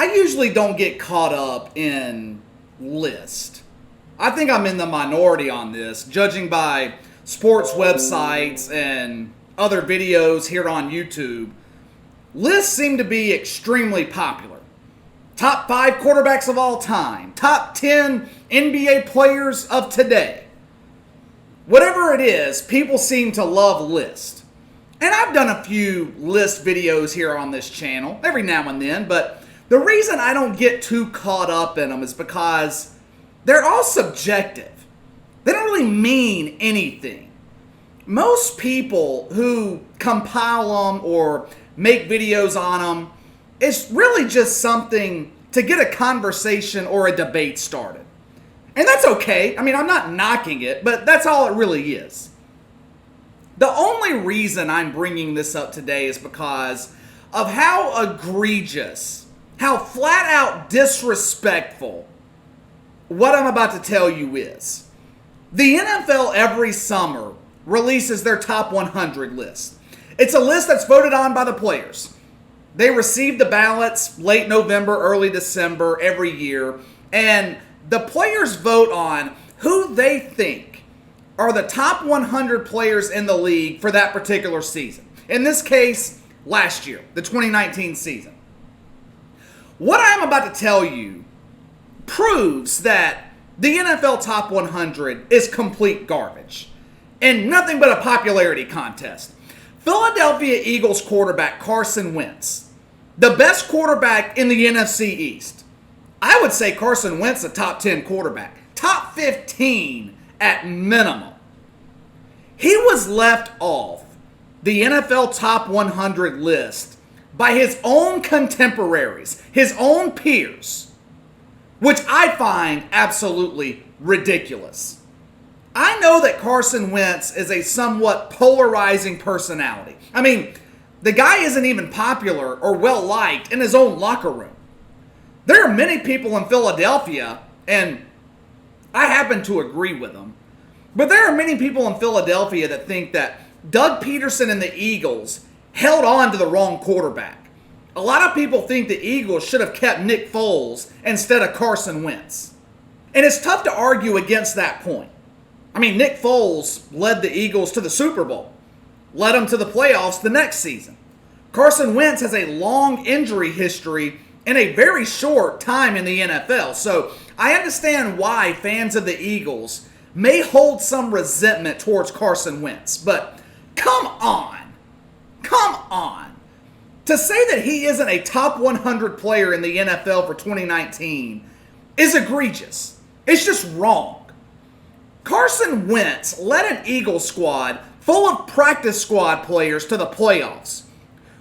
I usually don't get caught up in lists. I think I'm in the minority on this, judging by sports websites and other videos here on YouTube. Lists seem to be extremely popular. Top 5 quarterbacks of all time. Top 10 NBA players of today. Whatever it is, people seem to love lists. And I've done a few list videos here on this channel, every now and then, but the reason I don't get too caught up in them is because they're all subjective. They don't really mean anything. Most people who compile them or make videos on them, it's really just something to get a conversation or a debate started. And that's okay. I mean, I'm not knocking it, but that's all it really is. The only reason I'm bringing this up today is because of how egregious, how flat out disrespectful what I'm about to tell you is. The NFL every summer releases their top 100 list. It's a list that's voted on by the players. They receive the ballots late November, early December every year, and the players vote on who they think are the top 100 players in the league for that particular season. In this case, last year, the 2019 season. What I'm about to tell you proves that the NFL Top 100 is complete garbage and nothing but a popularity contest. Philadelphia Eagles quarterback Carson Wentz, the best quarterback in the NFC East. I would say Carson Wentz a top 10 quarterback, top 15 at minimum. He was left off the NFL Top 100 list by his own contemporaries, his own peers, which I find absolutely ridiculous. I know that Carson Wentz is a somewhat polarizing personality. I mean, the guy isn't even popular or well-liked in his own locker room. There are many people in Philadelphia, and I happen to agree with them, but there are many people in Philadelphia that think that Doug Peterson and the Eagles held on to the wrong quarterback. A lot of people think the Eagles should have kept Nick Foles instead of Carson Wentz. And it's tough to argue against that point. I mean, Nick Foles led the Eagles to the Super Bowl, led them to the playoffs the next season. Carson Wentz has a long injury history in a very short time in the NFL. So I understand why fans of the Eagles may hold some resentment towards Carson Wentz. But come on. To say that he isn't a top 100 player in the NFL for 2019 is egregious. It's just wrong. Carson Wentz led an Eagles squad full of practice squad players to the playoffs.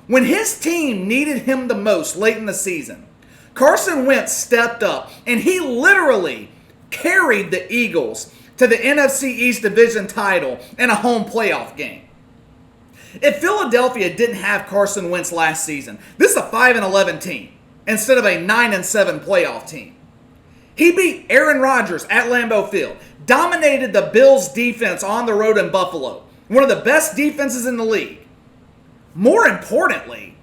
When his team needed him the most late in the season, Carson Wentz stepped up and he literally carried the Eagles to the NFC East Division title in a home playoff game. If Philadelphia didn't have Carson Wentz last season, this is a 5-11 team instead of a 9-7 playoff team. He beat Aaron Rodgers at Lambeau Field, dominated the Bills' defense on the road in Buffalo, one of the best defenses in the league. More importantly,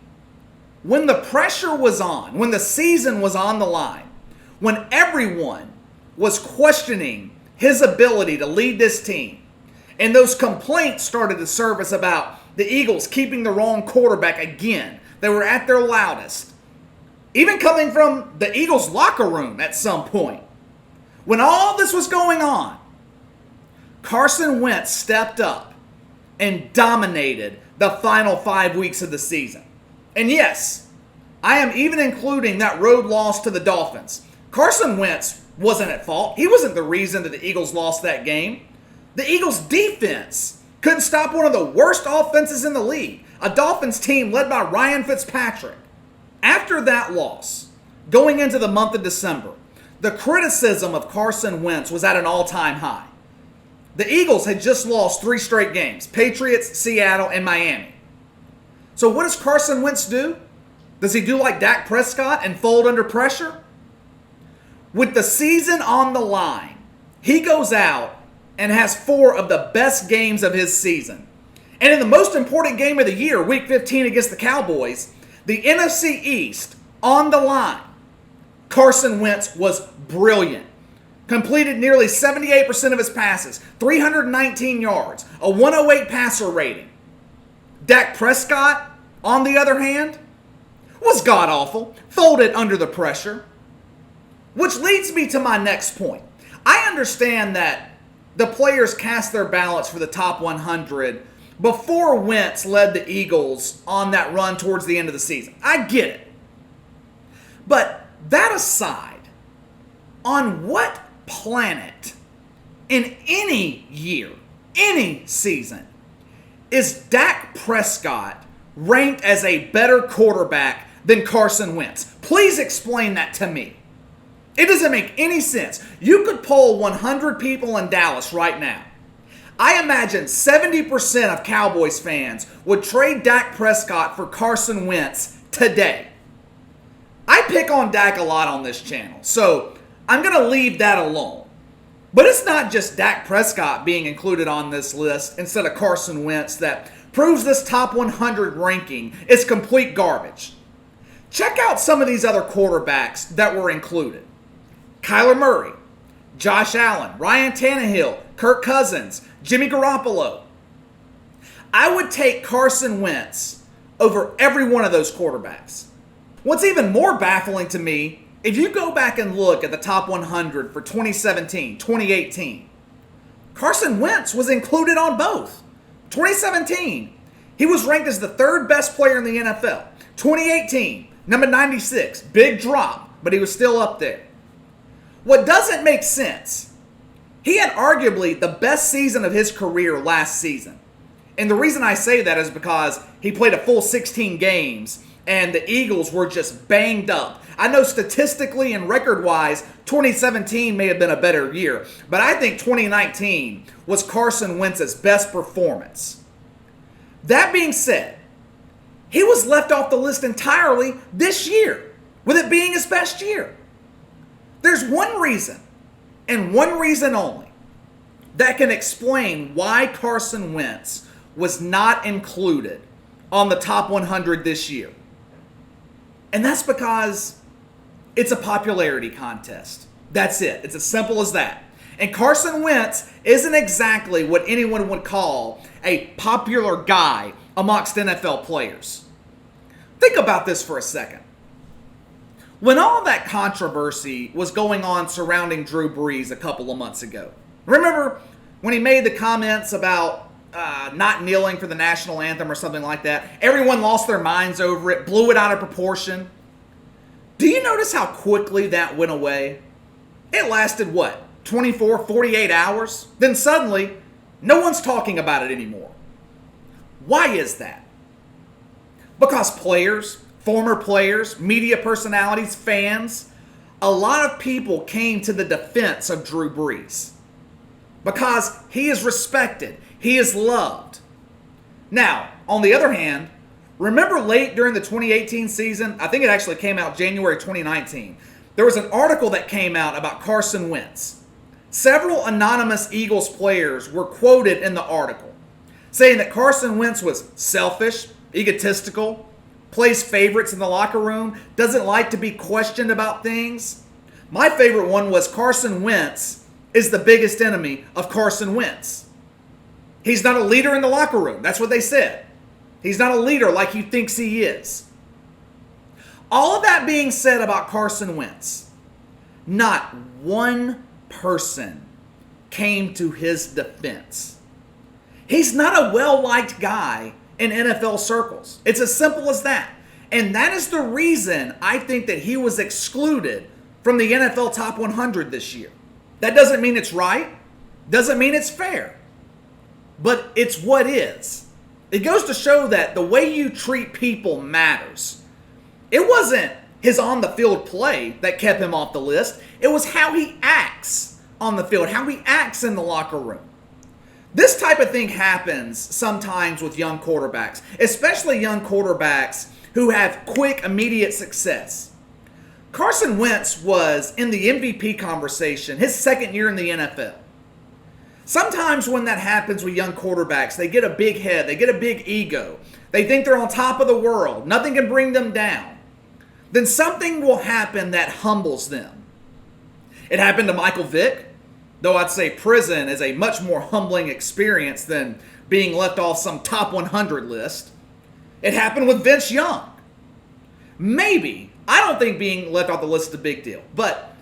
when the pressure was on, when the season was on the line, when everyone was questioning his ability to lead this team, and those complaints started to surface about the Eagles keeping the wrong quarterback again, they were at their loudest. Even coming from the Eagles locker room at some point. When all this was going on, Carson Wentz stepped up and dominated the final 5 weeks of the season. And yes, I am even including that road loss to the Dolphins. Carson Wentz wasn't at fault. He wasn't the reason that the Eagles lost that game. The Eagles' defense couldn't stop one of the worst offenses in the league, a Dolphins team led by Ryan Fitzpatrick. After that loss, going into the month of December, the criticism of Carson Wentz was at an all-time high. The Eagles had just lost 3 straight games, Patriots, Seattle, and Miami. So what does Carson Wentz do? Does he do like Dak Prescott and fold under pressure? With the season on the line, he goes out and has 4 of the best games of his season. And in the most important game of the year, Week 15 against the Cowboys, the NFC East on the line, Carson Wentz was brilliant. Completed nearly 78% of his passes, 319 yards, a 108 passer rating. Dak Prescott, on the other hand, was god-awful, folded under the pressure. Which leads me to my next point. I understand that the players cast their ballots for the top 100 before Wentz led the Eagles on that run towards the end of the season. I get it. But that aside, on what planet in any year, any season, is Dak Prescott ranked as a better quarterback than Carson Wentz? Please explain that to me. It doesn't make any sense. You could poll 100 people in Dallas right now. I imagine 70% of Cowboys fans would trade Dak Prescott for Carson Wentz today. I pick on Dak a lot on this channel, so I'm going to leave that alone. But it's not just Dak Prescott being included on this list instead of Carson Wentz that proves this top 100 ranking is complete garbage. Check out some of these other quarterbacks that were included. Kyler Murray, Josh Allen, Ryan Tannehill, Kirk Cousins, Jimmy Garoppolo. I would take Carson Wentz over every one of those quarterbacks. What's even more baffling to me, if you go back and look at the top 100 for 2017, 2018, Carson Wentz was included on both. 2017, he was ranked as the third best player in the NFL. 2018, number 96, big drop, but he was still up there. What doesn't make sense, he had arguably the best season of his career last season. And the reason I say that is because he played a full 16 games and the Eagles were just banged up. I know statistically and record-wise, 2017 may have been a better year, but I think 2019 was Carson Wentz's best performance. That being said, he was left off the list entirely this year, with it being his best year. There's one reason, and one reason only, that can explain why Carson Wentz was not included on the top 100 this year. And that's because it's a popularity contest. That's it. It's as simple as that. And Carson Wentz isn't exactly what anyone would call a popular guy amongst NFL players. Think about this for a second. When all that controversy was going on surrounding Drew Brees a couple of months ago, remember when he made the comments about not kneeling for the national anthem or something like that? Everyone lost their minds over it, blew it out of proportion. Do you notice how quickly that went away? It lasted, 24, 48 hours? Then suddenly, no one's talking about it anymore. Why is that? Because players, former players, media personalities, fans, a lot of people came to the defense of Drew Brees. Because he is respected. He is loved. Now, on the other hand, remember late during the 2018 season, I think it actually came out January 2019, there was an article that came out about Carson Wentz. Several anonymous Eagles players were quoted in the article, saying that Carson Wentz was selfish, egotistical, plays favorites in the locker room, doesn't like to be questioned about things. My favorite one was Carson Wentz is the biggest enemy of Carson Wentz. He's not a leader in the locker room. That's what they said. He's not a leader like he thinks he is. All of that being said about Carson Wentz, not one person came to his defense. He's not a well-liked guy in NFL circles. It's as simple as that. And that is the reason I think that he was excluded from the NFL Top 100 this year. That doesn't mean it's right. Doesn't mean it's fair. But it's what is. It goes to show that the way you treat people matters. It wasn't his on-the-field play that kept him off the list. It was how he acts on the field, how he acts in the locker room. This type of thing happens sometimes with young quarterbacks, especially young quarterbacks who have quick, immediate success. Carson Wentz was in the MVP conversation his second year in the NFL. Sometimes when that happens with young quarterbacks, they get a big head, they get a big ego. They think they're on top of the world. Nothing can bring them down. then something will happen that humbles them. It happened to Michael Vick, though I'd say prison is a much more humbling experience than being left off some top 100 list. It happened with Vince Young. Maybe, I don't think being left off the list is a big deal, but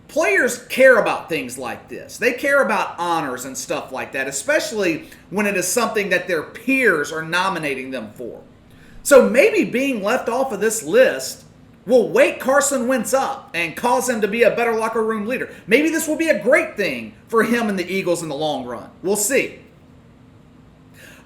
players care about things like this. They care about honors and stuff like that, especially when it is something that their peers are nominating them for. So maybe being left off of this list will wake Carson Wentz up and cause him to be a better locker room leader. Maybe this will be a great thing for him and the Eagles in the long run. We'll see.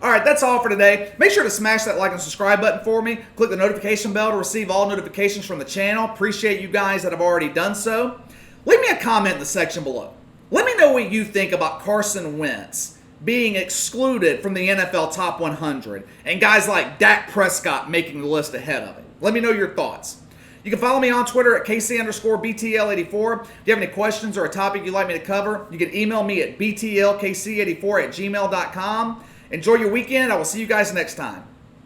All right, that's all for today. Make sure to smash that like and subscribe button for me. Click the notification bell to receive all notifications from the channel. Appreciate you guys that have already done so. Leave me a comment in the section below. Let me know what you think about Carson Wentz being excluded from the NFL Top 100 and guys like Dak Prescott making the list ahead of him. Let me know your thoughts. You can follow me on Twitter at KC_BTL84. If you have any questions or a topic you'd like me to cover, you can email me at BTLKC84@gmail.com. Enjoy your weekend. I will see you guys next time.